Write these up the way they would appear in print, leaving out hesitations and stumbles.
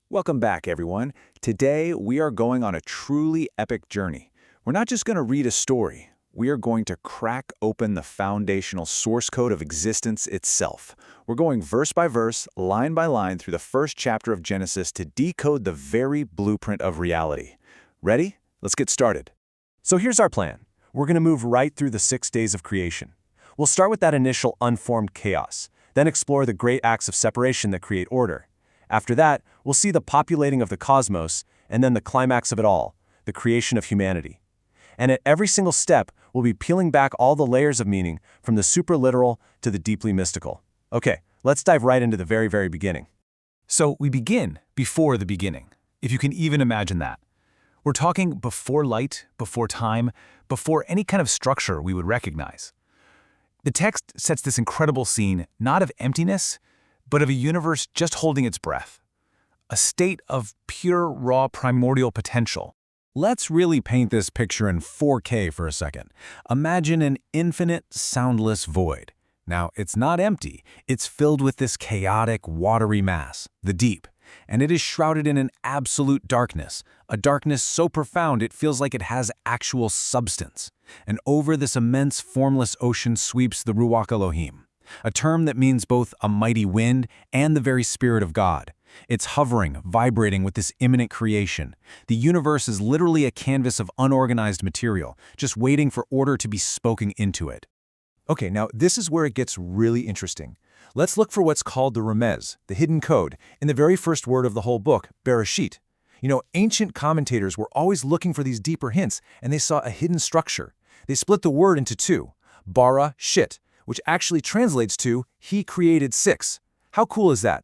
Welcome back, everyone. Today, we are going on a truly epic journey. We're not just going to read a story. We are going to crack open the foundational source code of existence itself. We're going verse by verse, line by line through the first chapter of Genesis to decode the very blueprint of reality. Ready? Let's get started. So here's our plan. We're going to move right through the 6 days of creation. We'll start with that initial unformed chaos, then explore the great acts of separation that create order. After that, we'll see the populating of the cosmos, and then the climax of it all, the creation of humanity. And at every single step, we'll be peeling back all the layers of meaning, from the super-literal to the deeply mystical. Okay, let's dive right into the very beginning. So we begin before the beginning, if you can even imagine that. We're talking before light, before time, before any kind of structure we would recognize. The text sets this incredible scene not of emptiness, but of a universe just holding its breath. A state of pure, raw, primordial potential. Let's really paint this picture in 4K for a second. Imagine an infinite, soundless void. Now, it's not empty. It's filled with this chaotic, watery mass, the deep. And it is shrouded in an absolute darkness, a darkness so profound it feels like it has actual substance. And over this immense, formless ocean sweeps the Ruach Elohim, a term that means both a mighty wind and the very Spirit of God. It's hovering, vibrating with this imminent creation. The universe is literally a canvas of unorganized material, just waiting for order to be spoken into it. Okay, now this is where it gets really interesting. Let's look for what's called the remez, the hidden code, in the very first word of the whole book, Bereshit. Ancient commentators were always looking for these deeper hints, and they saw a hidden structure. They split the word into two, bara, shit, which actually translates to, he created 6. How cool is that?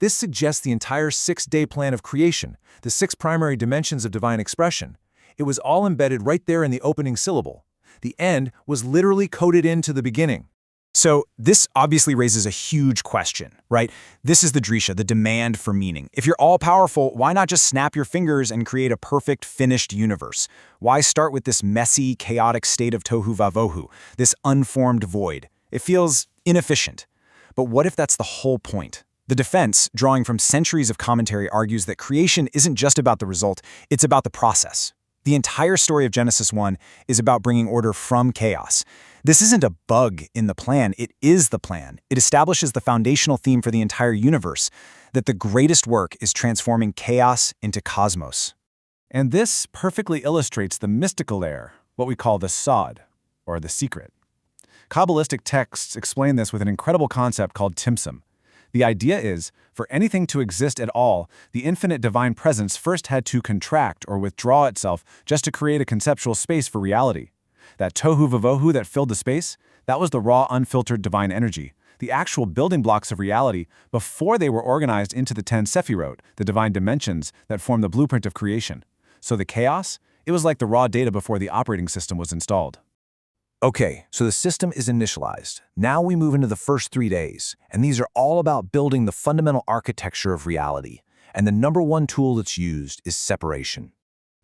This suggests the entire 6-day plan of creation, the 6 primary dimensions of divine expression. It was all embedded right there in the opening syllable. The end was literally coded into the beginning. So this obviously raises a huge question, right? This is the drisha, the demand for meaning. If you're all-powerful, why not just snap your fingers and create a perfect, finished universe? Why start with this messy, chaotic state of tohu vavohu, this unformed void? It feels inefficient. But what if that's the whole point? The defense, drawing from centuries of commentary, argues that creation isn't just about the result, it's about the process. The entire story of Genesis 1 is about bringing order from chaos. This isn't a bug in the plan, it is the plan. It establishes the foundational theme for the entire universe, that the greatest work is transforming chaos into cosmos. And this perfectly illustrates the mystical layer, what we call the sod, or the secret. Kabbalistic texts explain this with an incredible concept called timsum. The idea is, for anything to exist at all, the infinite divine presence first had to contract or withdraw itself just to create a conceptual space for reality. That tohu vavohu that filled the space, that was the raw, unfiltered divine energy, the actual building blocks of reality before they were organized into the 10 Sefirot, the divine dimensions that form the blueprint of creation. So the chaos, it was like the raw data before the operating system was installed. Okay, so the system is initialized. Now we move into the first 3 days, and these are all about building the fundamental architecture of reality. And the number one tool that's used is separation.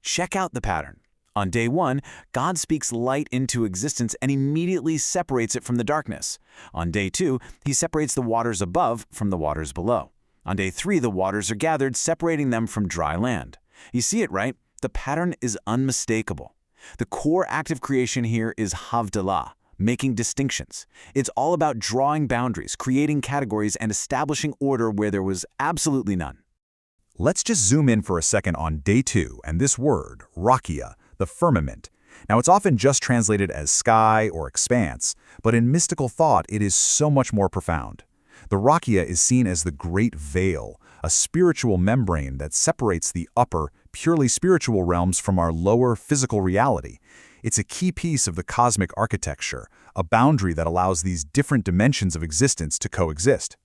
Check out the pattern. On day 1, God speaks light into existence and immediately separates it from the darkness. On day 2, he separates the waters above from the waters below. On day 3, the waters are gathered, separating them from dry land. You see it, right? The pattern is unmistakable. The core act of creation here is havdalah, making distinctions. It's all about drawing boundaries, creating categories, and establishing order where there was absolutely none. Let's just zoom in for a second on day 2 and this word, rakia, the firmament. Now, it's often just translated as sky or expanse, but in mystical thought, it is so much more profound. The rakia is seen as the great veil, a spiritual membrane that separates the upper, purely spiritual realms from our lower physical reality. It's a key piece of the cosmic architecture, a boundary that allows these different dimensions of existence to coexist.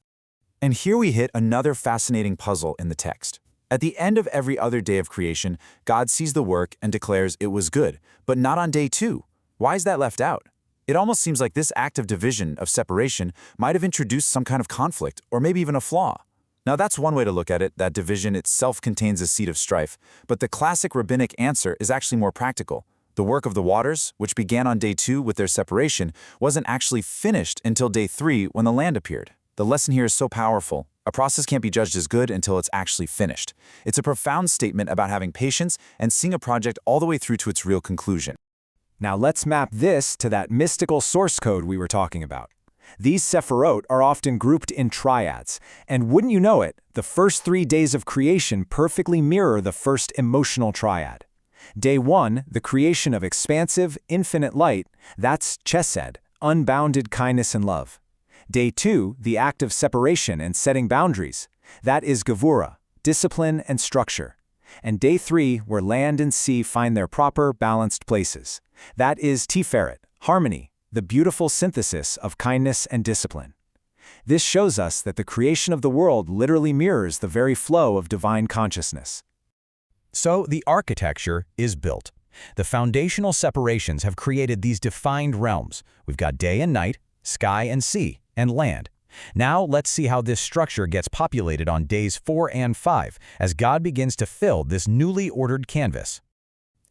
And here we hit another fascinating puzzle in the text. At the end of every other day of creation, God sees the work and declares it was good, but not on day 2. Why is that left out? It almost seems like this act of division, of separation, might have introduced some kind of conflict, or maybe even a flaw. Now that's one way to look at it, that division itself contains a seed of strife, but the classic rabbinic answer is actually more practical. The work of the waters, which began on day 2 with their separation, wasn't actually finished until day 3 when the land appeared. The lesson here is so powerful. A process can't be judged as good until it's actually finished. It's a profound statement about having patience and seeing a project all the way through to its real conclusion. Now let's map this to that mystical source code we were talking about. These Sefirot are often grouped in triads, and wouldn't you know it, the first 3 days of creation perfectly mirror the first emotional triad. Day 1, the creation of expansive, infinite light, that's chesed, unbounded kindness and love. Day 2, the act of separation and setting boundaries, that is gevura, discipline and structure. And Day 3, where land and sea find their proper, balanced places, that is tiferet, harmony, the beautiful synthesis of kindness and discipline. This shows us that the creation of the world literally mirrors the very flow of divine consciousness. So the architecture is built. The foundational separations have created these defined realms. We've got day and night, sky and sea, and land. Now let's see how this structure gets populated on days 4 and 5 as God begins to fill this newly ordered canvas.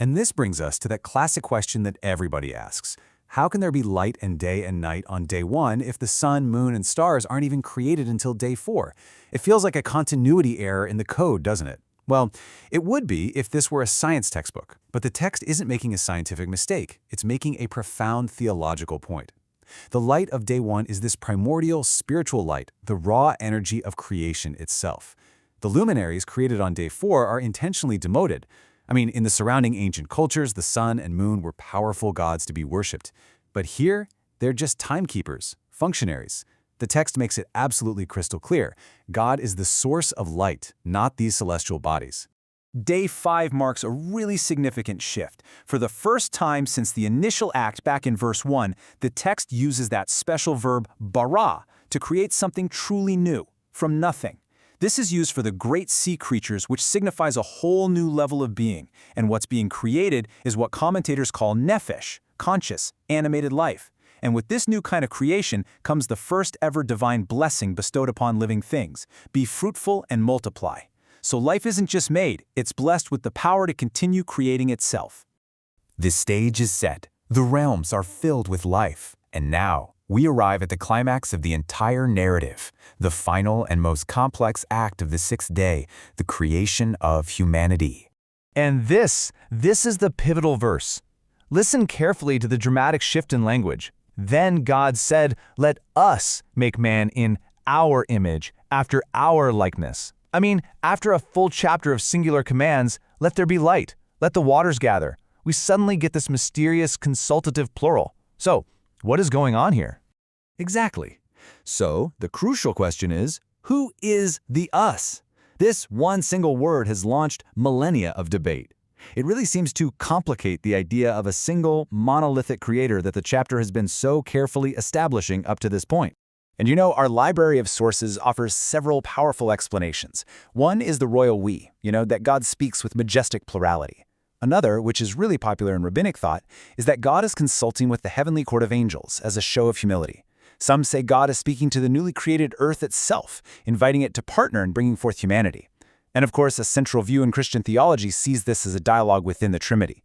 And this brings us to that classic question that everybody asks. How can there be light and day and night on day 1 if the sun, moon, and stars aren't even created until day 4? It feels like a continuity error in the code, doesn't it? Well, it would be if this were a science textbook, but the text isn't making a scientific mistake. It's making a profound theological point. The light of day 1 is this primordial spiritual light, the raw energy of creation itself. The luminaries created on day 4 are intentionally demoted. I mean, in the surrounding ancient cultures, the sun and moon were powerful gods to be worshipped. But here, they're just timekeepers, functionaries. The text makes it absolutely crystal clear. God is the source of light, not these celestial bodies. Day 5 marks a really significant shift. For the first time since the initial act back in verse 1, the text uses that special verb bara to create something truly new, from nothing. This is used for the great sea creatures, which signifies a whole new level of being, and what's being created is what commentators call nephesh, conscious, animated life. And with this new kind of creation comes the first ever divine blessing bestowed upon living things: be fruitful and multiply. So life isn't just made, it's blessed with the power to continue creating itself. The stage is set. The realms are filled with life. And now, we arrive at the climax of the entire narrative, the final and most complex act of the 6th day, the creation of humanity. And this is the pivotal verse. Listen carefully to the dramatic shift in language. Then God said, "Let us make man in our image, after our likeness." I mean, after a full chapter of singular commands, let there be light, let the waters gather, we suddenly get this mysterious consultative plural. So, what is going on here? Exactly. So, the crucial question is, who is the us? This one single word has launched millennia of debate. It really seems to complicate the idea of a single, monolithic creator that the chapter has been so carefully establishing up to this point. And you know, our library of sources offers several powerful explanations. One is the royal we, that God speaks with majestic plurality. Another, which is really popular in rabbinic thought, is that God is consulting with the heavenly court of angels as a show of humility. Some say God is speaking to the newly created earth itself, inviting it to partner in bringing forth humanity. And of course, a central view in Christian theology sees this as a dialogue within the Trinity.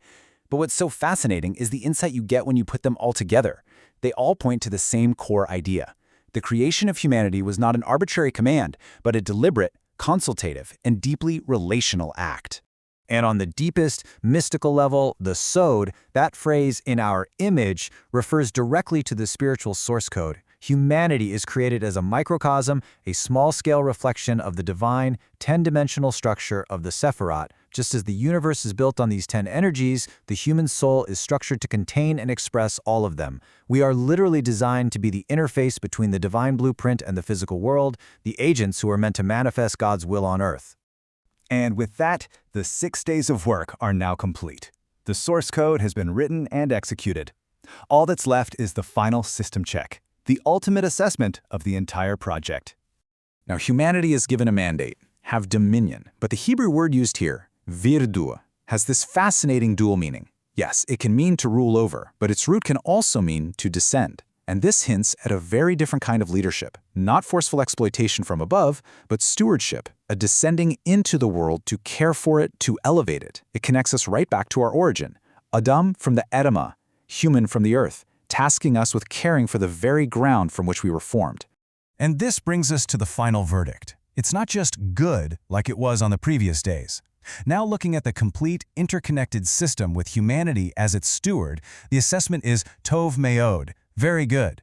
But what's so fascinating is the insight you get when you put them all together. They all point to the same core idea. The creation of humanity was not an arbitrary command, but a deliberate, consultative, and deeply relational act. And on the deepest, mystical level, the sod, that phrase, "in our image," refers directly to the spiritual source code. Humanity is created as a microcosm, a small-scale reflection of the divine, 10-dimensional structure of the Sefirot. Just as the universe is built on these 10 energies, the human soul is structured to contain and express all of them. We are literally designed to be the interface between the divine blueprint and the physical world, the agents who are meant to manifest God's will on earth. And with that, the 6 days of work are now complete. The source code has been written and executed. All that's left is the final system check, the ultimate assessment of the entire project. Now, humanity is given a mandate: have dominion. But the Hebrew word used here, virdu, has this fascinating dual meaning. Yes, it can mean to rule over, but its root can also mean to descend. And this hints at a very different kind of leadership, not forceful exploitation from above, but stewardship, a descending into the world to care for it, to elevate it. It connects us right back to our origin. Adam from the Edema, human from the earth, tasking us with caring for the very ground from which we were formed. And this brings us to the final verdict. It's not just good like it was on the previous days. Now looking at the complete, interconnected system with humanity as its steward, the assessment is tov meod, very good.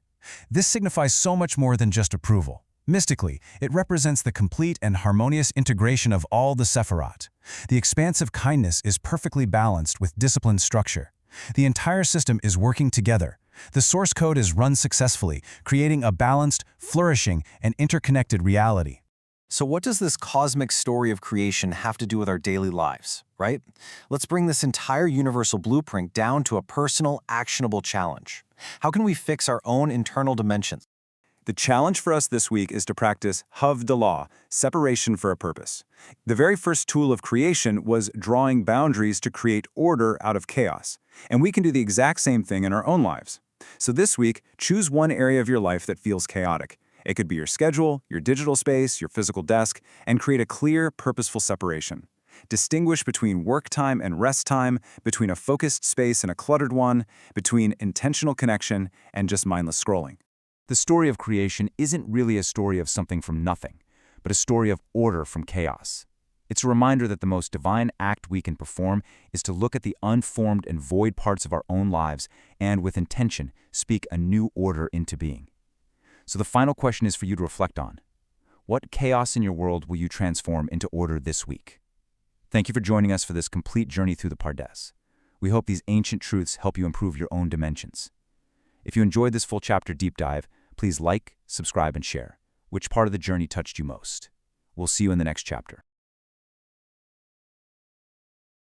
This signifies so much more than just approval. Mystically, it represents the complete and harmonious integration of all the Sefirot. The expansive kindness is perfectly balanced with disciplined structure. The entire system is working together. The source code is run successfully, creating a balanced, flourishing, and interconnected reality. So what does this cosmic story of creation have to do with our daily lives, right? Let's bring this entire universal blueprint down to a personal, actionable challenge. How can we fix our own internal dimensions? The challenge for us this week is to practice havdalah, separation for a purpose. The very first tool of creation was drawing boundaries to create order out of chaos. And we can do the exact same thing in our own lives. So this week, choose one area of your life that feels chaotic. It could be your schedule, your digital space, your physical desk, and create a clear, purposeful separation. Distinguish between work time and rest time, between a focused space and a cluttered one, between intentional connection and just mindless scrolling. The story of creation isn't really a story of something from nothing, but a story of order from chaos. It's a reminder that the most divine act we can perform is to look at the unformed and void parts of our own lives and, with intention, speak a new order into being. So the final question is for you to reflect on. What chaos in your world will you transform into order this week? Thank you for joining us for this complete journey through the Pardes. We hope these ancient truths help you improve your own dimensions. If you enjoyed this full chapter deep dive, please like, subscribe, and share. Which part of the journey touched you most? We'll see you in the next chapter.